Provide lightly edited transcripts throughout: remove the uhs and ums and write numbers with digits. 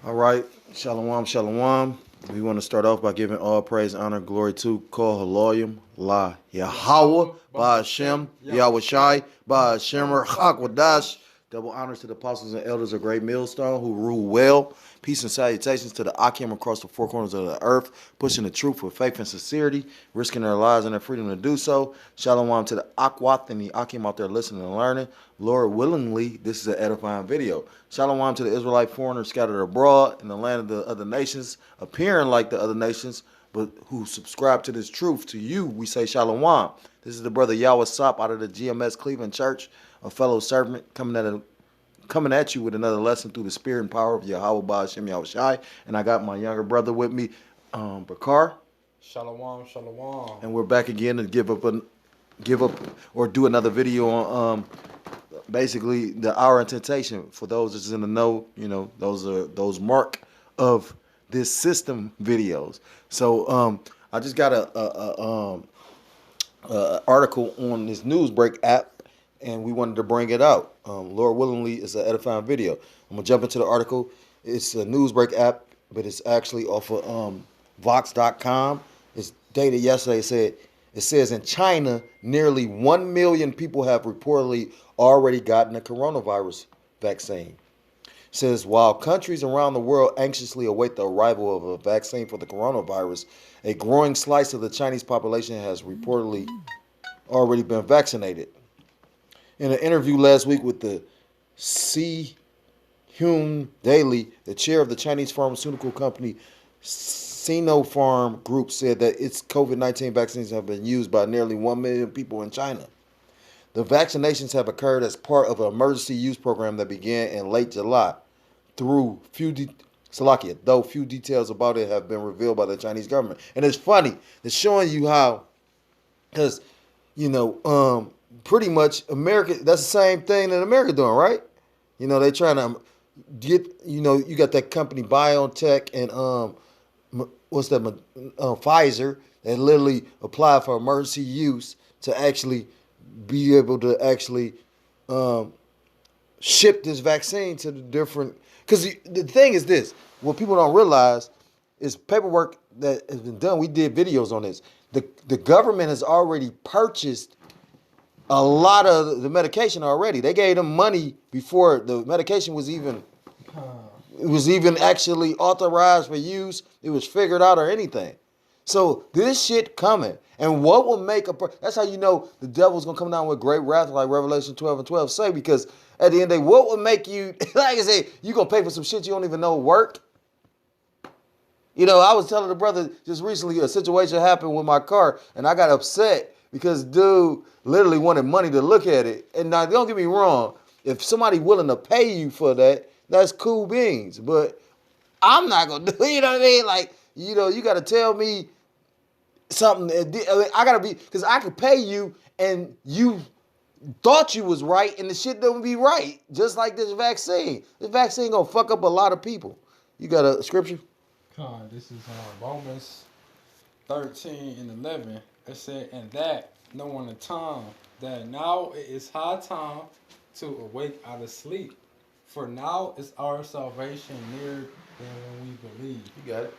All right, shalom, shalom. We want to start off by giving all praise, honor, glory to Kol Haloyim, La Yahweh, Ba Hashem, Yahweh Shai, Ba Hashem, Hakwadash. Double honors to the apostles and elders of Great Millstone who rule well. Peace and salutations to the Akim across the four corners of the earth, pushing the truth with faith and sincerity, risking their lives and their freedom to do so. Shalom to the Akwat and the Akim out there listening and learning. Lord willingly, this is an edifying video. Shalom to the Israelite foreigners scattered abroad in the land of the other nations, appearing like the other nations, but who subscribe to this truth. To you, we say shalom. This is the brother Yahweh Sop out of the GMS Cleveland Church, a fellow servant coming at you with another lesson through the spirit and power of Yahweh Ba Hashem Yahweh Shai. And I got my younger brother with me, Bakar. Shalom, shalom. And we're back again to give up or do another video on basically the hour and temptation. For those that's in the know, you know, those are those mark of this system videos. So I just got a article on this Newsbreak app, and we wanted to bring it out. Lord willingly, it's an edifying video. I'm gonna jump into the article. It's a Newsbreak app, but it's actually off of Vox.com. It's dated yesterday. It says in China, nearly 1 million people have reportedly already gotten a coronavirus vaccine. It says while countries around the world anxiously await the arrival of a vaccine for the coronavirus, a growing slice of the Chinese population has reportedly already been vaccinated. In an interview last week with the Xinhua Daily, the chair of the Chinese pharmaceutical company Sinopharm Group said that its COVID-19 vaccines have been used by nearly 1 million people in China. The vaccinations have occurred as part of an emergency use program that began in late July. Though few details about it have been revealed by the Chinese government. And it's funny, it's showing you how, because, you know, pretty much America, that's the same thing that America doing, right? You know, they trying to get, you know, you got that company BioNTech and Pfizer that literally applied for emergency use to actually be able to actually ship this vaccine to the different, because the thing is this, what people don't realize is paperwork that has been done. We did videos on this. The government has already purchased a lot of the medication already. They gave them money before the medication was even actually authorized for use. It was figured out or anything. So this shit coming. And what will make that's how you know the devil's gonna come down with great wrath, like Revelation 12:12 say, because at the end of the day, what will make you, like I say, you gonna pay for some shit you don't even know work? You know, I was telling the brother just recently a situation happened with my car, and I got upset because dude literally wanted money to look at it. And now, don't get me wrong, if somebody willing to pay you for that, that's cool beans. But I'm not gonna do it, you know what I mean? Like, you know, you gotta tell me something. I gotta be, because I could pay you and you thought you was right and the shit don't be right. Just like this vaccine. This vaccine gonna fuck up a lot of people. You got a scripture? This is Romans 13 and 11. It said, and that knowing the time, that now it is high time to awake out of sleep. For now is our salvation nearer than when we believe. You got it.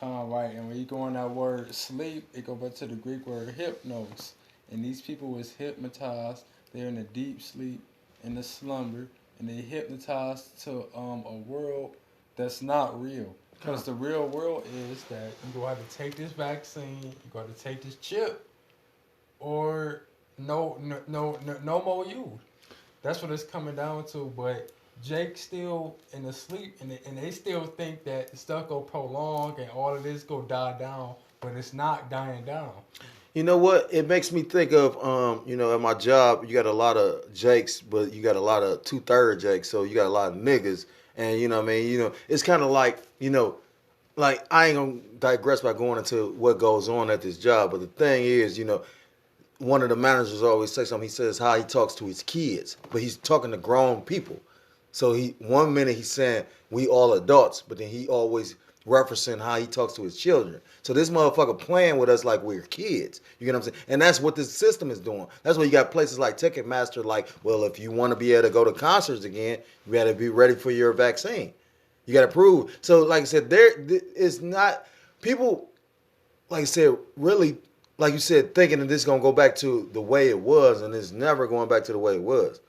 Right. And when you go on that word sleep, it go back to the Greek word hypnos. And these people was hypnotized. They're in a deep sleep, in a slumber, and they hypnotized to a world that's not real. Because the real world is that you go have to take this vaccine, you got to take this chip, or no more you. That's what it's coming down to. But Jake's still in the sleep, and they still think that stuff go prolong and all of this go die down, but it's not dying down. You know what? It makes me think of, you know, at my job, you got a lot of Jakes, but you got a lot of 2/3 Jakes, so you got a lot of niggas. And, you know what I mean? You know, it's kind of like, you know, like I ain't going to digress by going into what goes on at this job, but the thing is, you know, one of the managers always says something. He says how he talks to his kids, but he's talking to grown people. So one minute he's saying we all adults, but then he always referencing how he talks to his children. So this motherfucker playing with us like we're kids. You get what I'm saying? And that's what this system is doing. That's why you got places like Ticketmaster, like, well, if you want to be able to go to concerts again, you got to be ready for your vaccine. You got to prove. So, like I said, it's not people. Like I said, really, like you said, thinking that this is gonna go back to the way it was, and it's never going back to the way it was.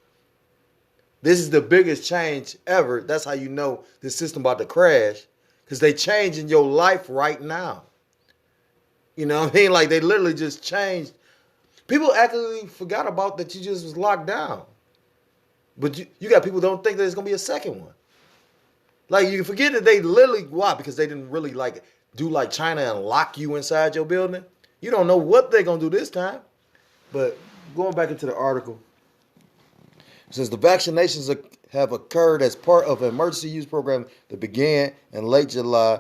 This is the biggest change ever. That's how you know this system about to crash, because they changing your life right now. You know what I mean? Like they literally just changed. People actually forgot about that you just was locked down. But you got people don't think that there's gonna be a second one. Like you forget that they literally why? Because they didn't really like do like China and lock you inside your building. You don't know what they're gonna do this time. But going back into the article, it says the vaccinations have occurred as part of an emergency use program that began in late July,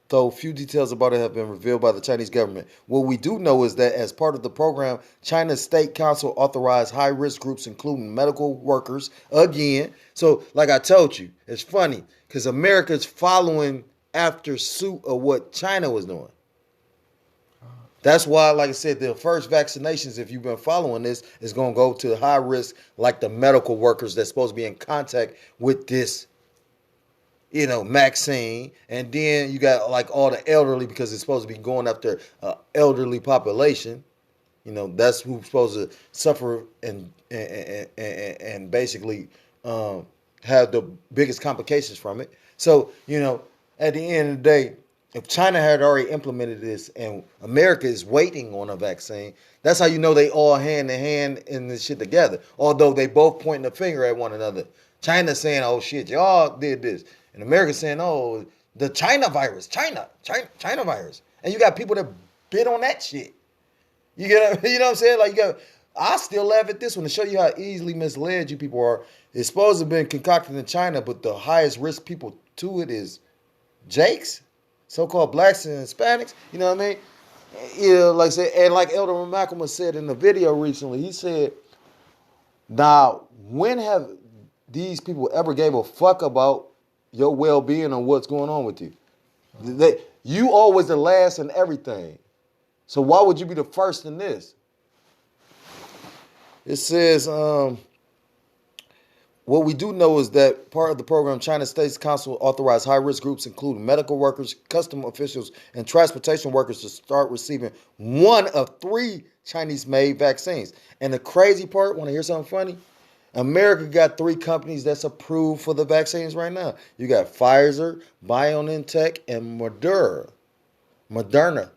though few details about it have been revealed by the Chinese government. What we do know is that as part of the program, China's State Council authorized high-risk groups, including medical workers, again. So, like I told you, it's funny because America's following after suit of what China was doing. That's why, like I said, the first vaccinations, if you've been following this, is going to go to high risk, like the medical workers that's supposed to be in contact with this, vaccine. And then you got like all the elderly because it's supposed to be going after elderly population. That's who's supposed to suffer and basically have the biggest complications from it. So, at the end of the day, if China had already implemented this and America is waiting on a vaccine, that's how you know they all hand in hand in this shit together. Although they both pointing the finger at one another. China saying, "Oh shit, y'all did this," and America saying, "Oh, the China virus, China virus," and you got people that bid on that shit. You know what I'm saying? Like I still laugh at this one to show you how easily misled you people are. It's supposed to have been concocted in China, but the highest risk people to it is Jakes. So-called blacks and Hispanics, you know what I mean? Like I said, and like Elder Malcolm said in the video recently, he said, now, when have these people ever gave a fuck about your well-being or what's going on with you? You always the last in everything. So why would you be the first in this? It says, what we do know is that part of the program, China State Council authorized high-risk groups, including medical workers, custom officials, and transportation workers, to start receiving one of 3 Chinese-made vaccines. And the crazy part, want to hear something funny? America got 3 companies that's approved for the vaccines right now. You got Pfizer, BioNTech, and Moderna.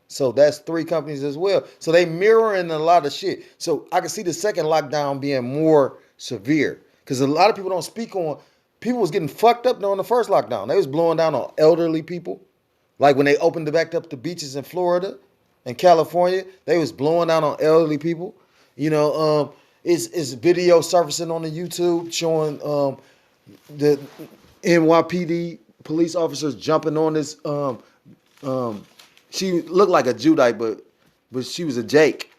So that's 3 companies as well. So they mirroring a lot of shit. So I can see the second lockdown being more severe. Because a lot of people don't speak on, people was getting fucked up during the first lockdown. They was blowing down on elderly people. Like when they opened back up the beaches in Florida and California, they was blowing down on elderly people. It's video surfacing on the YouTube showing the NYPD police officers jumping on this. She looked like a Judite, but she was a Jake.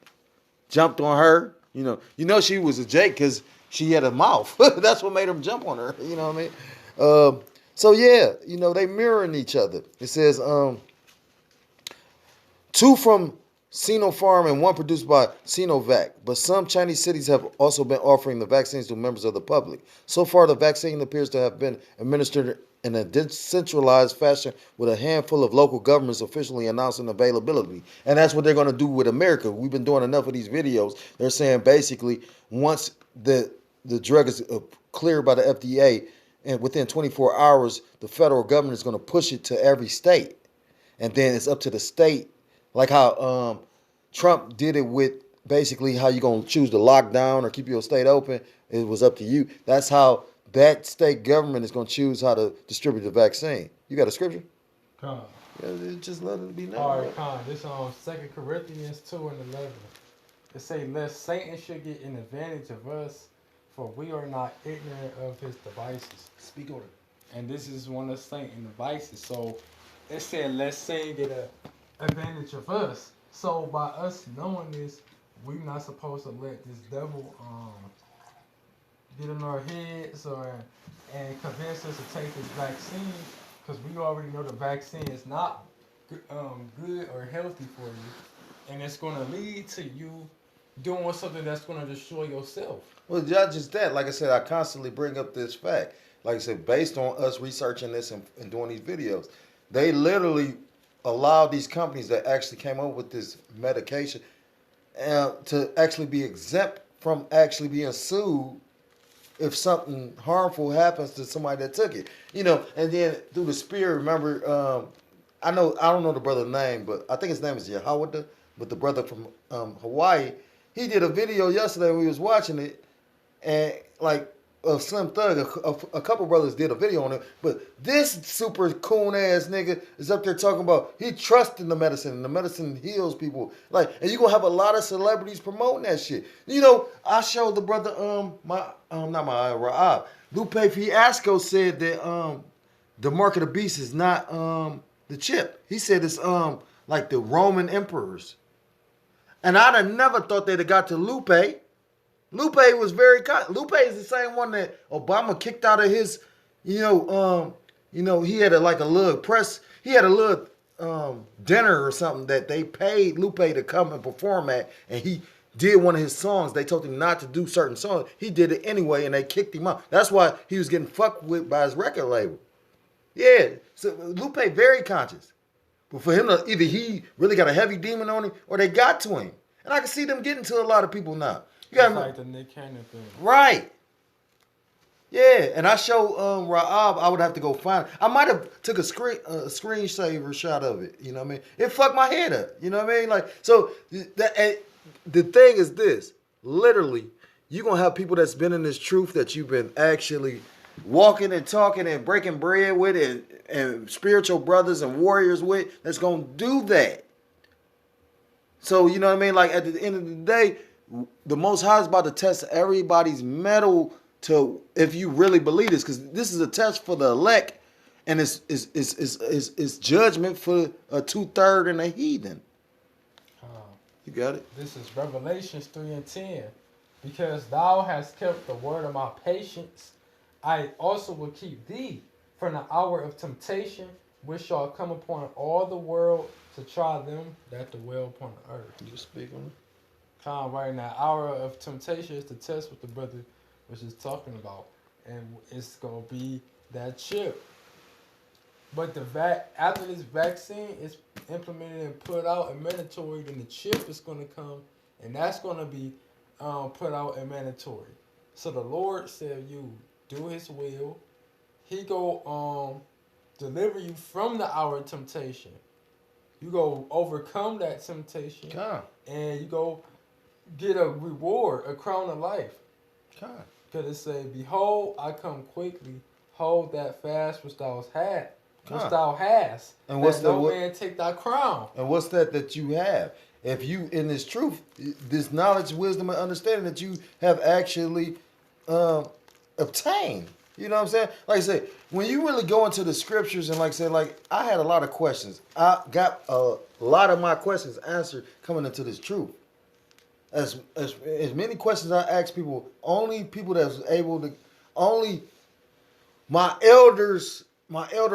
Jumped on her. She was a Jake because she had a mouth. That's what made them jump on her. You know what I mean? So yeah, they mirroring each other. It says 2 from Sinopharm and 1 produced by Sinovac. But some Chinese cities have also been offering the vaccines to members of the public. So far, the vaccine appears to have been administered in a decentralized fashion with a handful of local governments officially announcing availability. And that's what they're going to do with America. We've been doing enough of these videos. They're saying basically once the drug is cleared by the FDA, and within 24 hours, the federal government is going to push it to every state. And then it's up to the state, like how Trump did it with basically how you're going to choose to lock down or keep your state open. It was up to you. That's how that state government is going to choose how to distribute the vaccine. You got a scripture? Con. Yeah, just let it be known. All right, Con. This on 2 Corinthians 2:11. It say, lest Satan should get an advantage of us, for we are not ignorant of his devices. Speak on it. And this is one of Satan's devices. So it said, let Satan get an advantage of us. So by us knowing this, we're not supposed to let this devil get in our heads and convince us to take this vaccine, because we already know the vaccine is not good or healthy for you, and it's going to lead to you doing something that's going to destroy yourself. Well, not just that. Like I said, I constantly bring up this fact. Like I said, based on us researching this and doing these videos, they literally allowed these companies that actually came up with this medication to actually be exempt from actually being sued if something harmful happens to somebody that took it. You know, and then through the spirit, remember, I don't know the brother's name, but I think his name is Yahawada, but the brother from Hawaii, he did a video yesterday when we was watching it, and like Slim Thug, a couple brothers did a video on it, but this super coon ass nigga is up there talking about he trusts in the medicine and the medicine heals people. Like, and you gonna have a lot of celebrities promoting that shit. You know, I showed the brother Raab. Lupe Fiasco said that the mark of the beast is not the chip. He said it's like the Roman emperors. And I'd have never thought they'd have got to Lupe. Lupe was very Lupe is the same one that Obama kicked out of his, he had a little press, he had a little dinner or something that they paid Lupe to come and perform at, and he did one of his songs. They told him not to do certain songs. He did it anyway, and they kicked him out. That's why he was getting fucked with by his record label. Yeah, so Lupe very conscious. But for him to, either he really got a heavy demon on him, or they got to him. And I can see them getting to a lot of people now. You It's got like the Nick Cannon thing. right. Yeah, and I show Raab. I would have to go find it. I might have took a screensaver shot of it. You know what I mean? It fucked my head up. You know what I mean? Like, so the thing is this: literally, you gonna have people that's been in this truth that you've been actually walking and talking and breaking bread with, and spiritual brothers and warriors with. That's gonna do that. So you know what I mean? Like at the end of the day, the Most High is about to test everybody's mettle to if you really believe this, because this is a test for the elect, and it's judgment for a 2/3 and a heathen. You got it. This is Revelations 3:10. Because thou hast kept the word of my patience, I also will keep thee from the hour of temptation, which shall come upon all the world to try them that dwell upon the earth. You speak on it. Right now, hour of temptation is the test what the brother was just talking about, and it's gonna be that chip. But after this vaccine is implemented and put out and mandatory, then the chip is gonna come, and that's gonna be put out and mandatory. So the Lord said, "You do His will. He go deliver you from the hour of temptation. You go overcome that temptation, and you go get a reward, a crown of life." Because it say, "Behold, I come quickly. Hold that fast which thou hast, and what's that no man take thy crown." And what's that you have? If you in this truth, this knowledge, wisdom, and understanding that you have actually obtained. You know what I'm saying? Like I say, when you really go into the scriptures and like I had a lot of questions. I got a lot of my questions answered coming into this truth. As many questions I asked people, only people that was able to, only my elder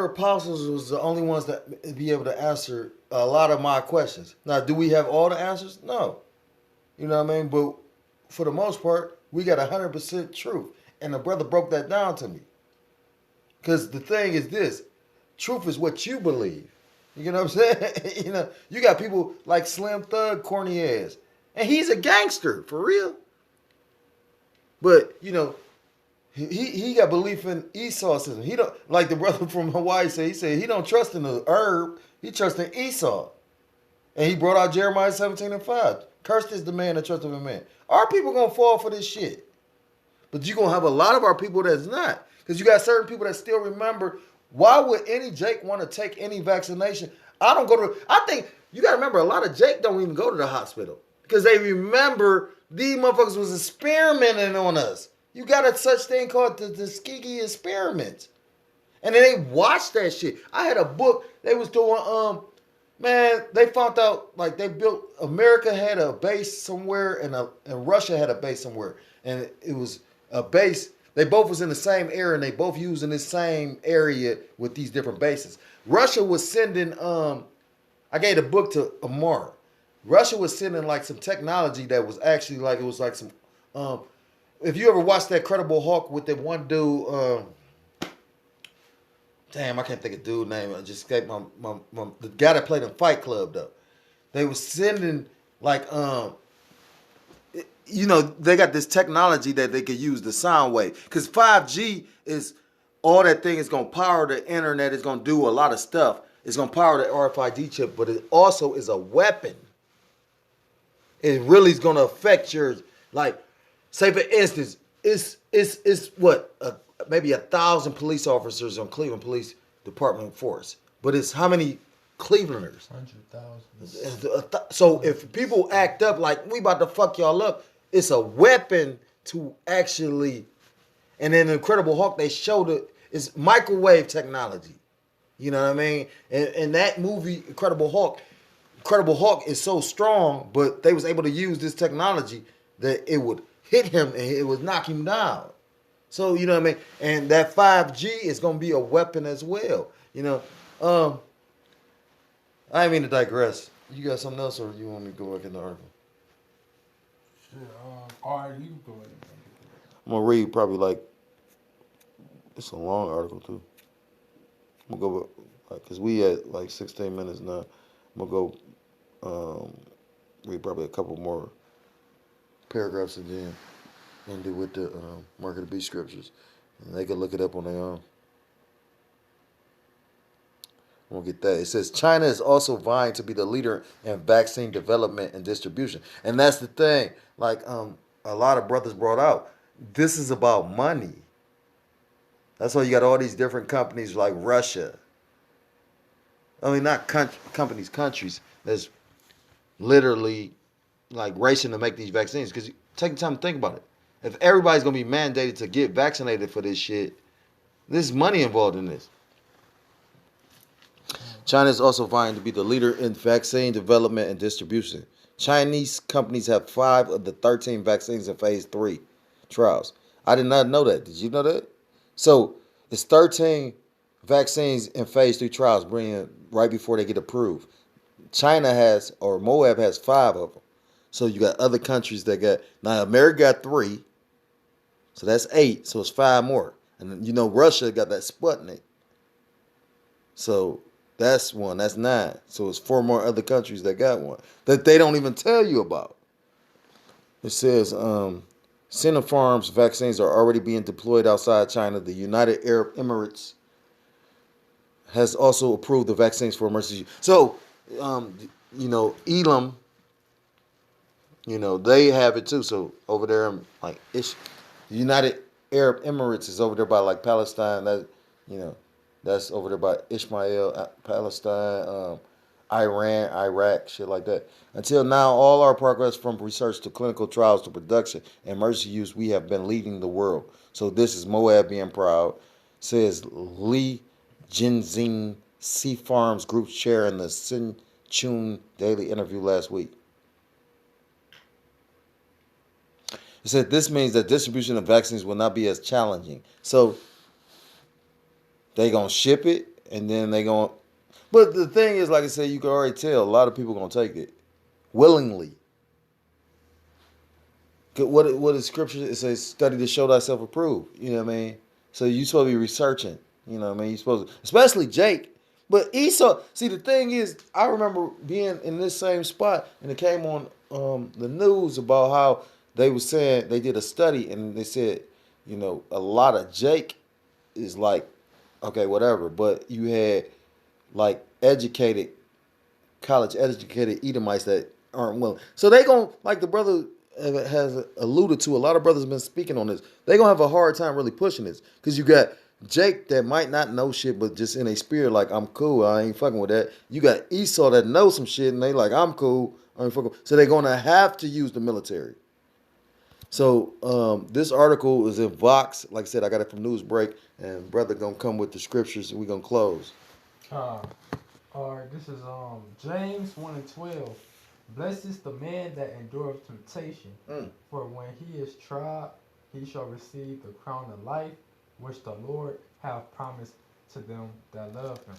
apostles was the only ones that be able to answer a lot of my questions. Now, do we have all the answers? No. You know what I mean? But for the most part, we got 100% truth. And the brother broke that down to me. Because the thing is this, truth is what you believe. You know what I'm saying? You know, you got people like Slim Thug, corny ass. And he's a gangster, for real. But, you know, he got belief in Esau system. He don't, like the brother from Hawaii said, he don't trust in the herb, he trusts in Esau. And he brought out Jeremiah 17:5. Cursed is the man that trusteth in man. Our people gonna fall for this shit. But you're gonna have a lot of our people that's not. Because you got certain people that still remember, why would any Jake want to take any vaccination? I think, you gotta remember, a lot of Jake don't even go to the hospital. Because they remember these motherfuckers was experimenting on us. You got a such thing called the Tuskegee experiment. And then they watched that shit. I had a book, they was doing, they found out, like, they built, America had a base somewhere, and Russia had a base somewhere. And it was a base, they both was in the same area, and they both used in the same area with these different bases. Russia was sending, I gave a book to Amar. Russia was sending like some technology that was actually like it was like some. If you ever watched that Credible Hulk with that one dude, damn, I can't think of dude's name. I just escaped my the guy that played in Fight Club though. They was sending like you know, they got this technology that they could use the sound wave because 5G is all that thing is gonna power the internet. It's gonna do a lot of stuff. It's gonna power the RFID chip, but it also is a weapon. It really is gonna affect your like. Say for instance, it's what maybe 1,000 police officers on Cleveland Police Department force, but it's how many Clevelanders? 100,000. So if people act up like we about to fuck y'all up, it's a weapon to actually. And in Incredible Hulk, they showed it's microwave technology. You know what I mean? And that movie, Incredible Hulk is so strong, but they was able to use this technology that it would hit him and it would knock him down. So you know what I mean? And that 5G is gonna be a weapon as well. You know, I didn't mean to digress. You got something else, or you want me to go back in the article? Shit, all right, you go ahead. I'm gonna read probably like it's a long article too. I'm gonna go like because we at like 16 minutes now. I'm gonna go read probably a couple more paragraphs again and do with the Mark of the Beast scriptures, and they can look it up on their own. We'll get that. It says China is also vying to be the leader in vaccine development and distribution, and that's the thing. Like a lot of brothers brought out, this is about money. That's why you got all these different companies like Russia. I mean, not companies, countries that's literally like racing to make these vaccines. Because take the time to think about it. If everybody's gonna be mandated to get vaccinated for this shit, there's money involved in this. China is also vying to be the leader in vaccine development and distribution. Chinese companies have 5 of the 13 vaccines in phase 3 trials. I did not know that. Did you know that? So it's 13 vaccines in phase 3 trials, bringing right before they get approved. China has, or Moab has 5 of them. So you got other countries that got, now America got 3, so that's 8, so it's 5 more. And you know Russia got that Sputnik. So that's 1, that's 9. So it's 4 more other countries that got one that they don't even tell you about. It says Sinopharm's vaccines are already being deployed outside China. The United Arab Emirates has also approved the vaccines for emergency use. So, you know, Elam, you know, they have it too. So over there, like, United Arab Emirates is over there by like Palestine. That, you know, that's over there by Ishmael, Palestine, Iran, Iraq, shit like that. Until now, all our progress from research to clinical trials to production and emergency use, we have been leading the world. So this is Moab being proud, says Li Jinxing, Sea Farms Group's chair in the Sin Chun Daily interview last week. It said this means that distribution of vaccines will not be as challenging. So they gonna ship it and then they gonna. But the thing is, like I said, you can already tell a lot of people gonna take it willingly. What is scripture? It says, "Study to show thyself approved." You know what I mean? So you supposed to be researching. You know what I mean? You supposed to, especially Jake. But Esau. See, the thing is, I remember being in this same spot, and it came on the news about how they were saying they did a study, and they said, you know, a lot of Jake is like, okay, whatever. But you had like educated, college educated Edomites that aren't willing. So they gonna, like the brother has alluded to, a lot of brothers have been speaking on this. They gonna have a hard time really pushing this because you got Jake that might not know shit, but just in a spirit like, I'm cool, I ain't fucking with that. You got Esau that knows some shit and they like, I'm cool, I ain't fucking. So they're gonna have to use the military. So this article is in Vox. Like I said, I got it from Newsbreak, and brother gonna come with the scriptures and we gonna close. All right, this is James 1:12. Blessed is the man that endureth temptation, for when he is tried, he shall receive the crown of life, which the Lord hath promised to them that love him.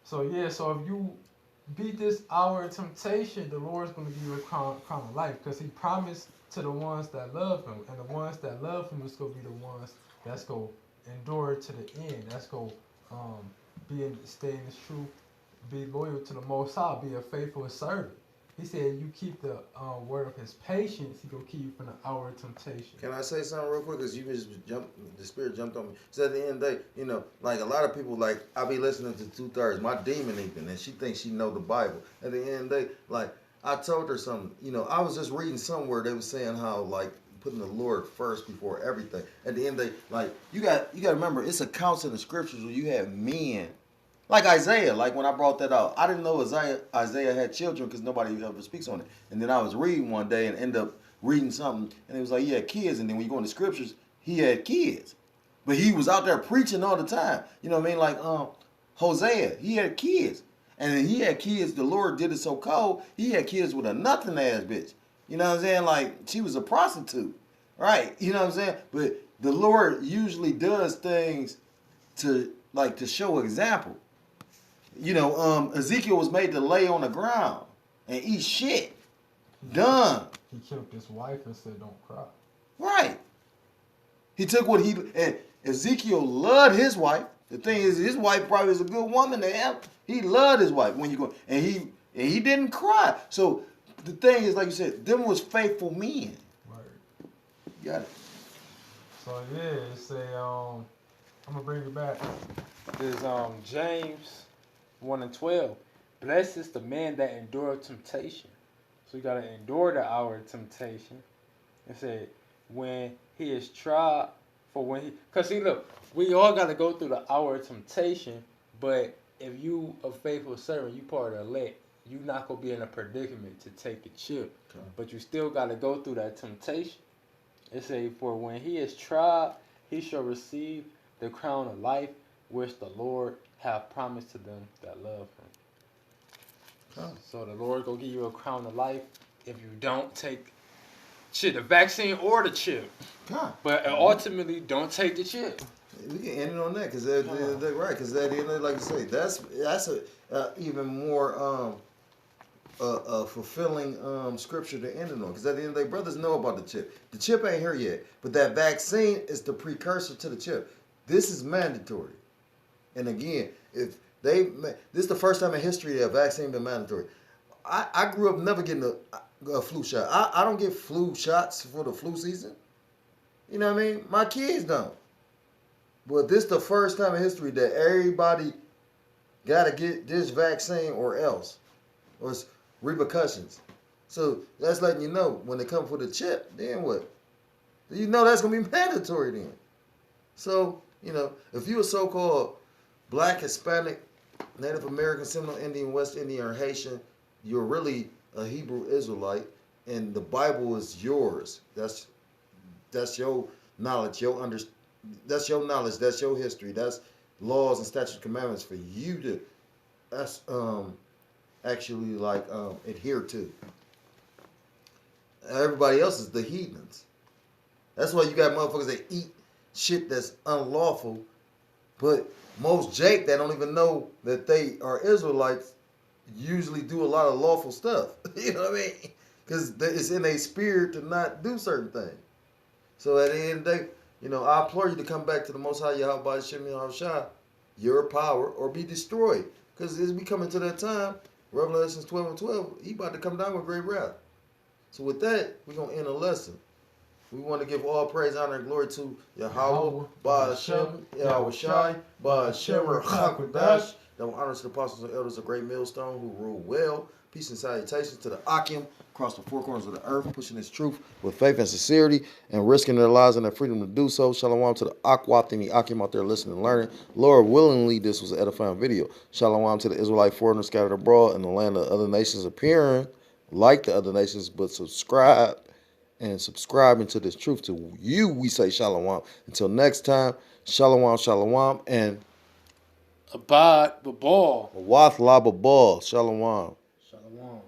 So yeah, so if you beat this hour of temptation, the Lord's going to give you a crown of life, because He promised to the ones that love Him, and the ones that love Him is going to be the ones that's going to endure to the end. That's going to stay in the truth, be loyal to the Most High, be a faithful servant. He said, "You keep the word of His patience. He gonna keep you from the hour of temptation." Can I say something real quick? Because you just the spirit jumped on me. So at the end of the day, you know, like a lot of people, like I be listening to 2/3. My demon even, and she thinks she know the Bible. At the end of the day, like I told her something. You know, I was just reading somewhere they was saying how like putting the Lord first before everything. At the end of the day, like you got to remember, it's accounts in the scriptures where you have men. Like Isaiah, like when I brought that out, I didn't know Isaiah had children because nobody ever speaks on it. And then I was reading one day and ended up reading something, and it was like he had kids. And then when you go in the scriptures, he had kids, but he was out there preaching all the time. You know what I mean? Like Hosea, he had kids, and then he had kids. The Lord did it so cold, he had kids with a nothing ass bitch. You know what I'm saying? Like she was a prostitute, right? You know what I'm saying? But the Lord usually does things to show example. You know, Ezekiel was made to lay on the ground and eat shit. Done. He killed his wife and said, "Don't cry." Right. He took what and Ezekiel loved his wife. The thing is, his wife probably was a good woman to him. He loved his wife when you go, and he didn't cry. So the thing is, like you said, them was faithful men. Right. Got it. So yeah, it say I'm gonna bring it back. There's James 1:12. Blessed is the man that endureth temptation. So you gotta endure the hour of temptation. It said when he is tried cause see look, we all gotta go through the hour of temptation, but if you a faithful servant, you part of the elect, you not gonna be in a predicament to take the chip. Okay. But you still gotta go through that temptation. It say for when he is tried, he shall receive the crown of life which the Lord have promised to them that love him. Oh. So the Lord gonna give you a crown of life if you don't take the vaccine or the chip. God. But ultimately, don't take the chip. We can end it on that because they're right. Because at the end, like you say, that's a even more fulfilling scripture to end it on. Because at the end of the day, brothers know about the chip. The chip ain't here yet, but that vaccine is the precursor to the chip. This is mandatory. And again, this is the first time in history that a vaccine been mandatory. I grew up never getting a flu shot. I don't get flu shots for the flu season. You know what I mean? My kids don't. But this is the first time in history that everybody got to get this vaccine or else. Or it's repercussions. So that's letting you know when they come for the chip, then what? You know that's going to be mandatory then. So, you know, if you're a so-called Black, Hispanic, Native American, Seminole Indian, West Indian, or Haitian, you're really a Hebrew Israelite, and the Bible is yours. That's your knowledge, that's your knowledge, that's your history, that's laws and statutes and commandments for you to actually adhere to. Everybody else is the heathens. That's why you got motherfuckers that eat shit that's unlawful, but most Jake that don't even know that they are Israelites usually do a lot of lawful stuff. You know what I mean? Because it's in a spirit to not do certain things. So at the end of the day, you know, I implore you to come back to the Most High Yahweh Shem Yahushua, your power, or be destroyed. Because as we come into that time, Revelations 12:12, he about to come down with great wrath. So with that, we're going to end a lesson. We want to give all praise, honor, and glory to Yahweh, Ba'ashem, Yahweh Shai, Ba'ashem, Rachakodash. That will honor to the apostles and elders of Great Millstone who rule well. Peace and salutations to the Akim across the four corners of the earth, pushing his truth with faith and sincerity and risking their lives and their freedom to do so. Shalom to the Akwatini Akim out there listening and learning. Lord, willingly, this was an edifying video. Shalom to the Israelite foreigners scattered abroad in the land of other nations appearing like the other nations, but subscribing to this truth. To you, we say shalom. Until next time, shalom, shalom, and abad babal. Wath la babal. Shalom. Shalom.